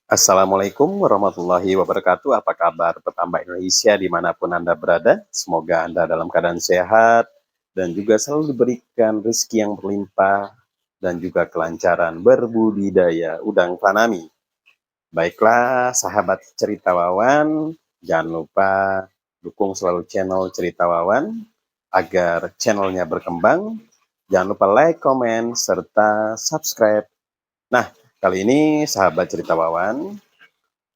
Assalamualaikum warahmatullahi wabarakatuh. Apa kabar petambak Indonesia dimanapun Anda berada? Semoga Anda dalam keadaan sehat dan juga selalu diberikan rezeki yang berlimpah dan juga kelancaran berbudidaya udang fanami. Baiklah, sahabat Cerita Wawan, jangan lupa dukung selalu channel Cerita Wawan agar channelnya berkembang. Jangan lupa like, komen, serta subscribe. Nah, kali ini sahabat Cerita Wawan,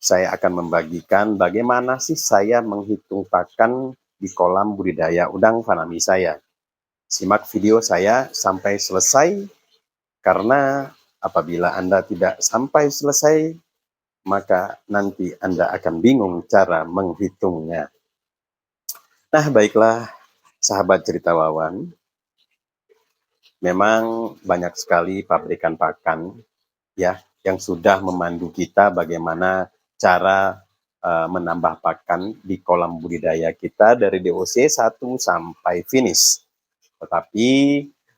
saya akan membagikan bagaimana sih saya menghitung pakan di kolam budidaya udang fanami saya. Simak video saya sampai selesai, karena apabila Anda tidak sampai selesai, maka nanti Anda akan bingung cara menghitungnya. Nah, baiklah sahabat Cerita Wawan, memang banyak sekali pabrikan pakan ya yang sudah memandu kita bagaimana cara menambah pakan di kolam budidaya kita dari DOC 1 sampai finish. Tetapi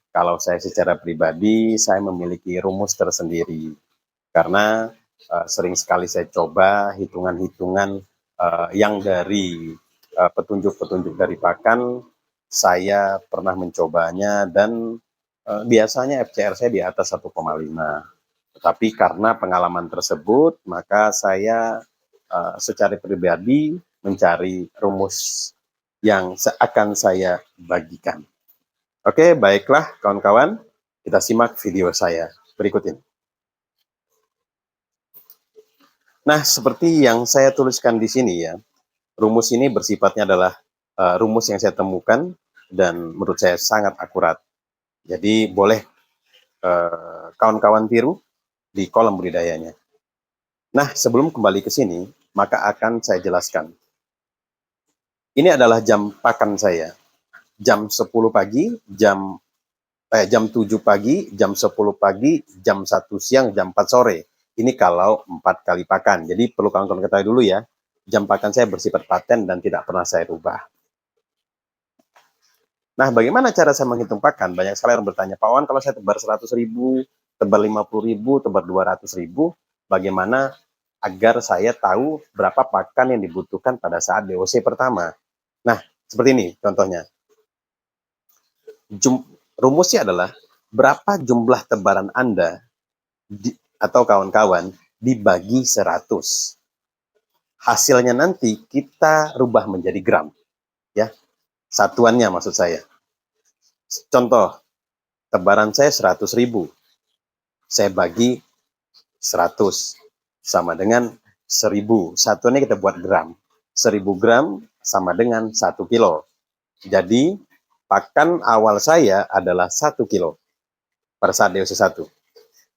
kalau saya secara pribadi, saya memiliki rumus tersendiri. Karena sering sekali saya coba hitungan-hitungan yang dari petunjuk-petunjuk dari pakan, saya pernah mencobanya dan biasanya FCR saya di atas 1,5. Tetapi karena pengalaman tersebut, maka saya secara pribadi mencari rumus yang akan saya bagikan. Oke, baiklah kawan-kawan, kita simak video saya berikut ini. Nah, seperti yang saya tuliskan di sini ya, rumus ini bersifatnya adalah rumus yang saya temukan dan menurut saya sangat akurat. Jadi boleh kawan-kawan tiru di kolam budidayanya. Nah, sebelum kembali ke sini, maka akan saya jelaskan. Ini adalah jam pakan saya. Jam 10 pagi, jam 7 pagi, jam 10 pagi, jam 1 siang, jam 4 sore. Ini kalau 4 kali pakan. Jadi perlu kawan-kawan ketahui dulu ya, jam pakan saya bersifat paten dan tidak pernah saya rubah. Nah, bagaimana cara saya menghitung pakan? Banyak sekali orang bertanya, Pak Wan, kalau saya tebar 100.000, tebar 50.000, tebar 200.000, bagaimana agar saya tahu berapa pakan yang dibutuhkan pada saat DOC pertama? Nah, seperti ini contohnya. Rumusnya adalah berapa jumlah tebaran Anda atau kawan-kawan dibagi 100. Hasilnya nanti kita rubah menjadi gram. Ya, satuannya maksud saya. Contoh, tebaran saya 100.000. Saya bagi 100 sama dengan 1000. Satuannya kita buat gram. 1000 gram sama dengan 1 kilo. Jadi pakan awal saya adalah 1 kilo pada saat DOC 1.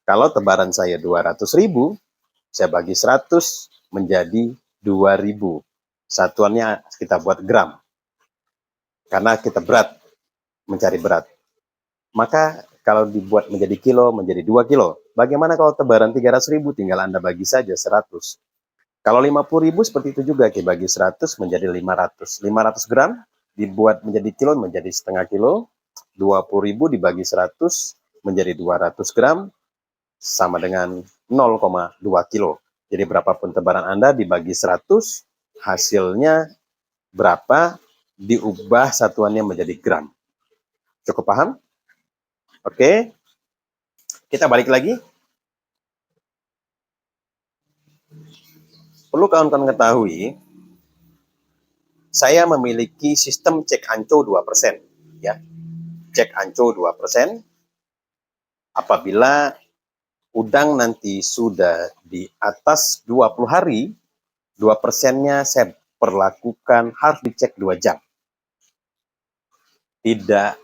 Kalau tebaran saya 200.000, saya bagi 100 menjadi 2000. Satuannya kita buat gram. Karena kita berat, mencari berat. Maka kalau dibuat menjadi kilo, menjadi 2 kilo. Bagaimana kalau tebaran 300.000, tinggal Anda bagi saja 100. Kalau 50.000 seperti itu juga, kita bagi 100 menjadi 500. 500 gram dibuat menjadi kilo, menjadi setengah kilo. 20.000 dibagi 100 menjadi 200 gram, sama dengan 0,2 kilo. Jadi berapapun tebaran Anda dibagi 100, hasilnya berapa, diubah satuannya menjadi gram. Cukup paham? Oke, kita balik lagi. Perlu kawan-kawan ketahui, saya memiliki sistem cek anco 2%. Ya. Cek anco 2%. Apabila udang nanti sudah di atas 20 hari, 2%-nya saya perlakukan harus dicek 2 jam. Tidak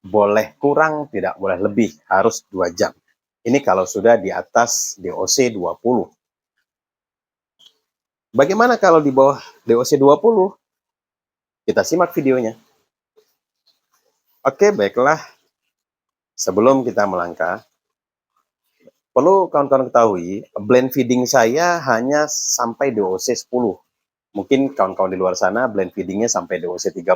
boleh kurang, tidak boleh lebih, harus 2 jam. Ini kalau sudah di atas DOC 20. Bagaimana kalau di bawah DOC 20? Kita simak videonya. Oke, baiklah. Sebelum kita melangkah, perlu kawan-kawan ketahui, blend feeding saya hanya sampai DOC 10. Mungkin kawan-kawan di luar sana blend feedingnya sampai DOC 30.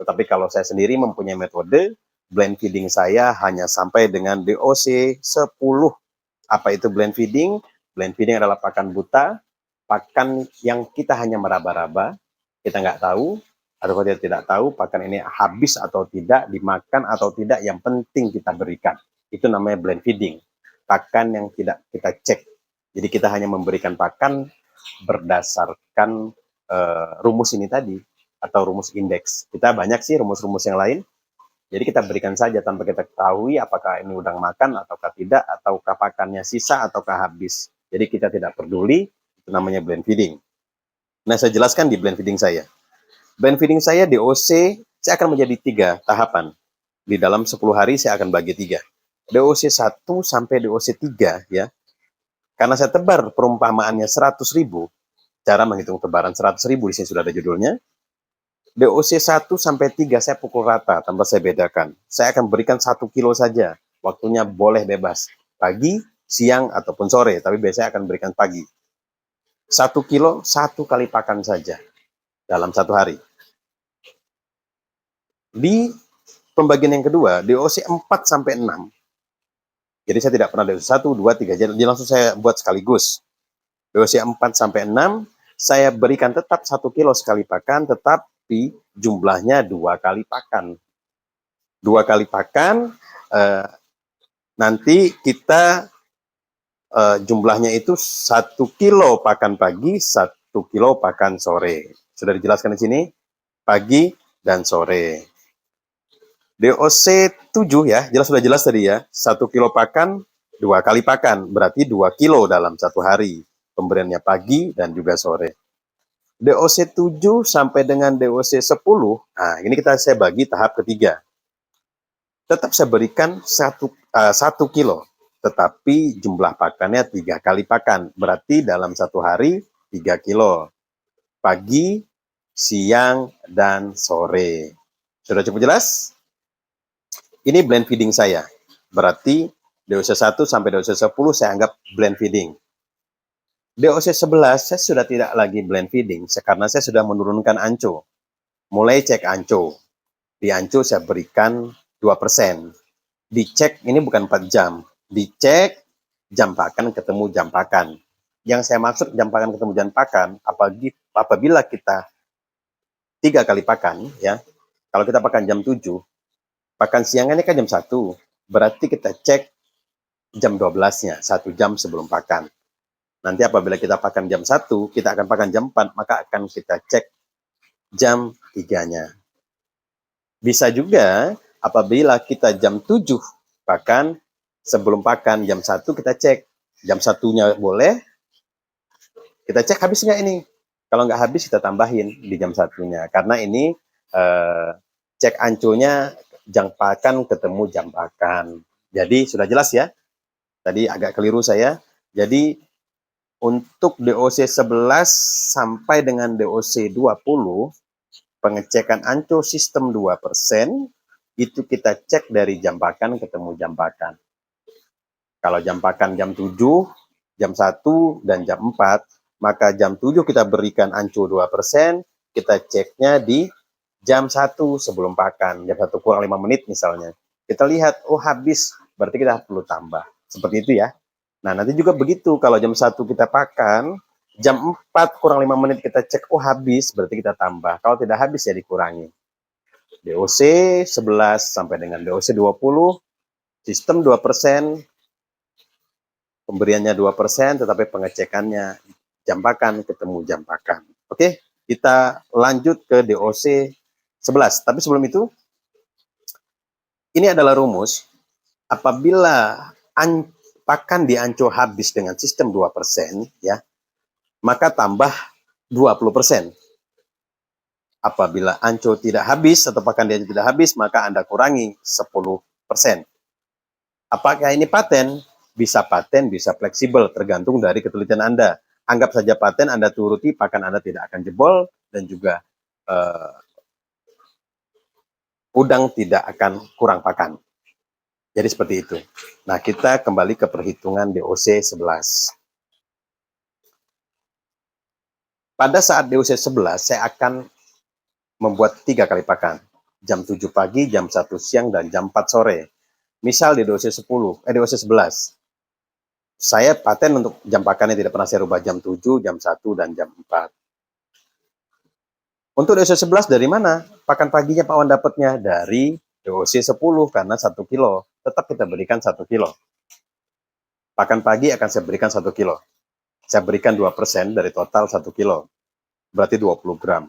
Tetapi kalau saya sendiri mempunyai metode, blend feeding saya hanya sampai dengan DOC 10. Apa itu blend feeding? Blind feeding adalah pakan buta, pakan yang kita hanya meraba-raba, kita nggak tahu, atau kita tidak tahu pakan ini habis atau tidak, dimakan atau tidak, yang penting kita berikan. Itu namanya blind feeding, pakan yang tidak kita cek. Jadi kita hanya memberikan pakan berdasarkan rumus ini tadi, atau rumus indeks. Kita banyak sih rumus-rumus yang lain, jadi kita berikan saja tanpa kita ketahui apakah ini udang makan ataukah tidak, ataukah pakannya sisa ataukah habis. Jadi kita tidak peduli, itu namanya blind feeding. Nah, saya jelaskan di blind feeding saya. Blind feeding saya DOC, saya akan menjadi 3 tahapan. Di dalam 10 hari saya akan bagi 3. DOC 1 sampai DOC 3 ya. Karena saya tebar perumpamaannya 100.000, cara menghitung tebaran 100.000 di sini sudah ada judulnya. DOC 1 sampai 3 saya pukul rata tanpa saya bedakan. Saya akan berikan 1 kilo saja. Waktunya boleh bebas. Pagi, siang, ataupun sore. Tapi biasanya akan berikan pagi. 1 kilo, 1 kali pakan saja. Dalam 1 hari. Di pembagian yang kedua, DOC 4 sampai 6. Jadi saya tidak pernah DOC 1, 2, 3. Jadi langsung saya buat sekaligus. DOC 4 sampai 6, saya berikan tetap 1 kilo sekali pakan, tetap jumlahnya 2 kali pakan. 2 kali pakan, nanti kita jumlahnya itu 1 kilo pakan pagi, 1 kilo pakan sore. Sudah dijelaskan di sini, pagi dan sore. DOC 7 ya, sudah jelas tadi ya, 1 kilo pakan, 2 kali pakan, berarti 2 kilo dalam 1 hari. Pemberiannya pagi dan juga sore. DOC 7 sampai dengan DOC 10, nah ini saya bagi tahap ketiga. Tetap saya berikan 1 kilo, tetapi jumlah pakannya 3 kali pakan, berarti dalam 1 hari 3 kilo. Pagi, siang, dan sore. Sudah cukup jelas? Ini blend feeding saya, berarti DOC 1 sampai DOC 10 saya anggap blend feeding. DOC 11 saya sudah tidak lagi blend feeding karena saya sudah menurunkan anco. Mulai cek anco. Di anco saya berikan 2%. Dicek ini bukan 4 jam. Dicek jam pakan ketemu jam pakan. Yang saya maksud jam pakan ketemu jam pakan apabila kita 3 kali pakan ya. Kalau kita pakan jam 7, pakan siangnya kan jam 1. Berarti kita cek jam 12-nya, 1 jam sebelum pakan. Nanti apabila kita pakan jam 1, kita akan pakan jam 4, maka akan kita cek jam 3-nya. Bisa juga apabila kita jam 7 pakan, sebelum pakan jam 1 kita cek. Jam 1-nya boleh, kita cek habis nggak ini. Kalau nggak habis kita tambahin di jam 1-nya. Karena ini cek anconya jam pakan ketemu jam pakan. Jadi sudah jelas ya. Tadi agak keliru saya. Jadi untuk DOC 11 sampai dengan DOC 20, pengecekan anco sistem 2%, itu kita cek dari jam pakan ketemu jam pakan. Kalau jam pakan jam 7, jam 1, dan jam 4, maka jam 7 kita berikan anco 2%, kita ceknya di jam 1 sebelum pakan, jam 1 kurang 5 menit misalnya. Kita lihat, oh habis, berarti kita perlu tambah. Seperti itu ya. Nah, nanti juga begitu, kalau jam 1 kita pakan, jam 4 kurang 5 menit kita cek, oh habis, berarti kita tambah. Kalau tidak habis ya dikurangi. DOC 11 sampai dengan DOC 20, sistem 2%, pemberiannya 2%, tetapi pengecekannya jam pakan ketemu jam pakan. Oke, kita lanjut ke DOC 11. Tapi sebelum itu, ini adalah rumus, apabila pakan di anco habis dengan sistem 2%, ya, maka tambah 20%. Apabila anco tidak habis atau pakan di anco tidak habis, maka Anda kurangi 10%. Apakah ini paten? Bisa paten, bisa fleksibel, tergantung dari ketelitian Anda. Anggap saja paten, Anda turuti, pakan Anda tidak akan jebol, dan juga udang tidak akan kurang pakan. Jadi seperti itu. Nah, kita kembali ke perhitungan DOC 11. Pada saat DOC 11, saya akan membuat 3 kali pakan. Jam 7 pagi, jam 1 siang, dan jam 4 sore. Misal di DOC 11. Saya paten untuk jam pakannya tidak pernah saya rubah jam 7, jam 1, dan jam 4. Untuk DOC 11 dari mana? Pakan paginya Pak Wan dapatnya dari DOC 10 karena 1 kilo. Tetap kita berikan 1 kilo. Pakan pagi akan saya berikan 1 kilo. Saya berikan 2% dari total 1 kilo. Berarti 20 gram.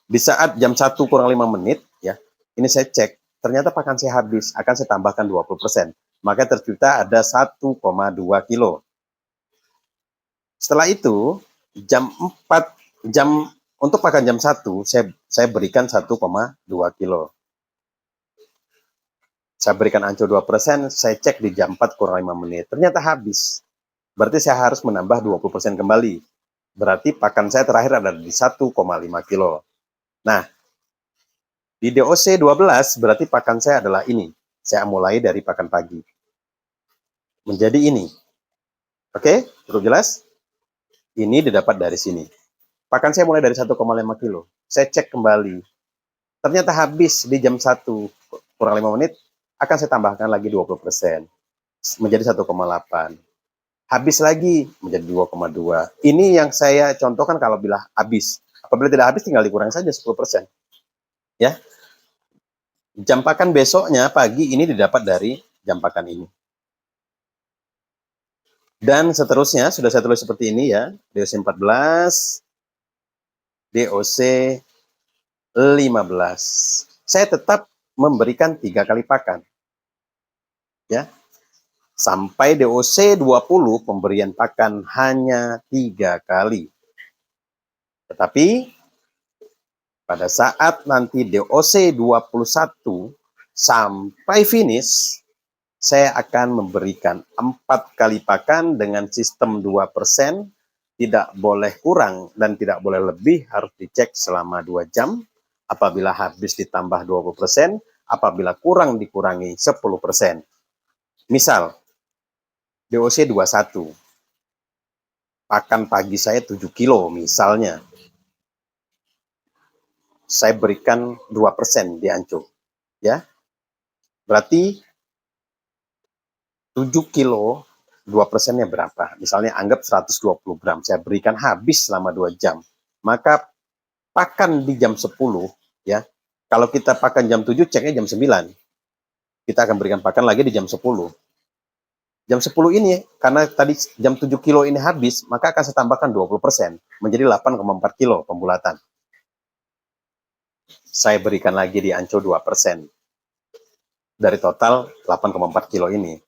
Di saat jam 1 kurang 5 menit, ya, ini saya cek, ternyata pakan saya habis, akan saya tambahkan 20%. Maka tercipta ada 1,2 kilo. Setelah itu, jam 4, untuk pakan jam 1, saya berikan 1,2 kilo. Saya berikan ancur 2%, saya cek di jam 4 kurang 5 menit. Ternyata habis. Berarti saya harus menambah 20% kembali. Berarti pakan saya terakhir ada di 1,5 kilo. Nah, di DOC 12 berarti pakan saya adalah ini. Saya mulai dari pakan pagi. Menjadi ini. Oke, cukup jelas? Ini didapat dari sini. Pakan saya mulai dari 1,5 kilo. Saya cek kembali. Ternyata habis di jam 1 kurang 5 menit, akan saya tambahkan lagi 20%. Menjadi 1,8. Habis lagi menjadi 2,2. Ini yang saya contohkan kalau bila habis. Apabila tidak habis tinggal dikurangi saja 10%. Ya. Jam pakan besoknya pagi ini didapat dari jam pakan ini. Dan seterusnya sudah saya tulis seperti ini ya. DOC 14, DOC 15. Saya tetap memberikan 3 kali pakan. Ya. Sampai DOC 20 pemberian pakan hanya 3 kali. Tetapi pada saat nanti DOC 21 sampai finish, saya akan memberikan 4 kali pakan dengan sistem 2%, tidak boleh kurang dan tidak boleh lebih, harus dicek selama 2 jam. Apabila habis ditambah 20%, apabila kurang dikurangi 10%. Misal, DOC 21, pakan pagi saya 7 kilo misalnya. Saya berikan 2% di ancur. Ya. Berarti 7 kilo, 2%-nya berapa? Misalnya anggap 120 gram. Saya berikan habis selama 2 jam. Maka pakan di jam 10, ya. Kalau kita pakan jam 7, ceknya jam 9. Kita akan berikan pakan lagi di jam 10. Jam 10 ini, karena tadi jam 7 kilo ini habis, maka akan saya tambahkan 20%. Menjadi 8,4 kilo pembulatan. Saya berikan lagi di ancur 2%. Dari total 8,4 kilo ini.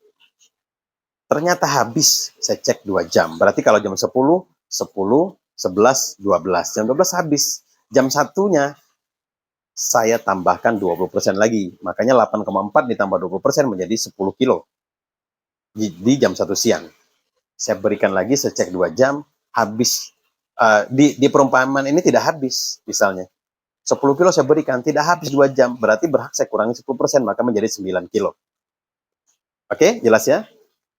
Ternyata habis, saya cek 2 jam. Berarti kalau jam 10, 10, 11, 12. Jam 12 habis. Jam 1-nya, saya tambahkan 20% lagi. Makanya 8,4 ditambah 20% menjadi 10 kilo. Di jam 1 siang. Saya berikan lagi, saya cek 2 jam, habis. Di perumpamaan ini tidak habis, misalnya. 10 kilo saya berikan, tidak habis 2 jam. Berarti berhak saya kurangi 10%, maka menjadi 9 kilo. Oke, jelas ya?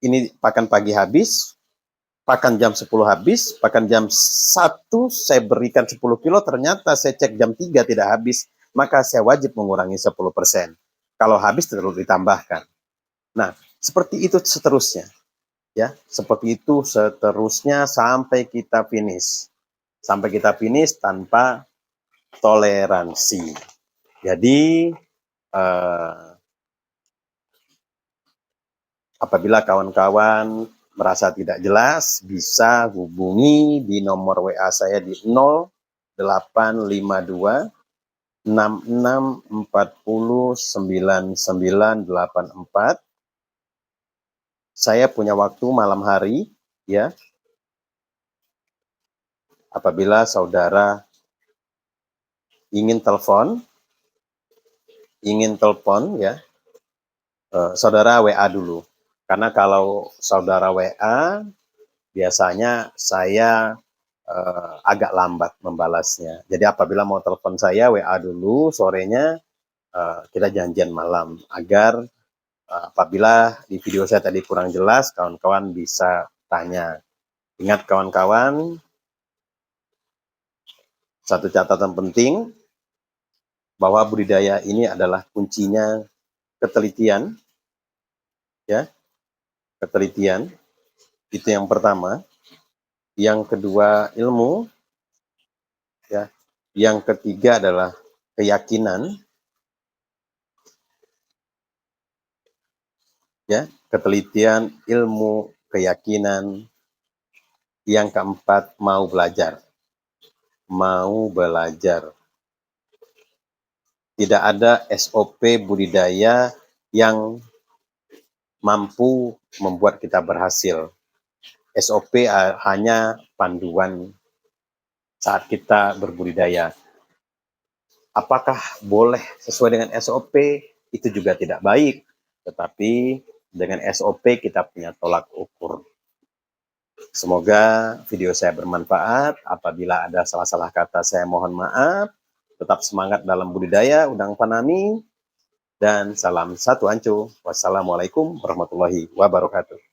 Ini pakan pagi habis, pakan jam 10 habis, pakan jam 1 saya berikan 10 kilo, ternyata saya cek jam 3 tidak habis, maka saya wajib mengurangi 10%. Kalau habis terus ditambahkan. Nah, seperti itu seterusnya. Ya, seperti itu seterusnya sampai kita finish. Sampai kita finish tanpa toleransi. Jadi, apabila kawan-kawan merasa tidak jelas, bisa hubungi di nomor WA saya di 0852 66409984. Saya punya waktu malam hari, ya. Apabila saudara ingin telepon, ya, saudara WA dulu. Karena kalau saudara WA, biasanya saya agak lambat membalasnya. Jadi apabila mau telepon saya, WA dulu, sorenya kita janjian malam. Agar apabila di video saya tadi kurang jelas, kawan-kawan bisa tanya. Ingat kawan-kawan, satu catatan penting, bahwa budidaya ini adalah kuncinya ketelitian, ya. ketelitian, itu yang pertama. Yang kedua ilmu, ya. Yang ketiga adalah keyakinan, ya. Ketelitian, ilmu, keyakinan. Yang keempat mau belajar, Tidak ada SOP budidaya yang mampu membuat kita berhasil. SOP hanya panduan saat kita berbudidaya. Apakah boleh sesuai dengan SOP? Itu juga tidak baik. Tetapi dengan SOP kita punya tolak ukur. Semoga video saya bermanfaat. Apabila ada salah-salah kata saya mohon maaf. Tetap semangat dalam budidaya udang fanami. Dan salam satu ancu. Wassalamualaikum warahmatullahi wabarakatuh.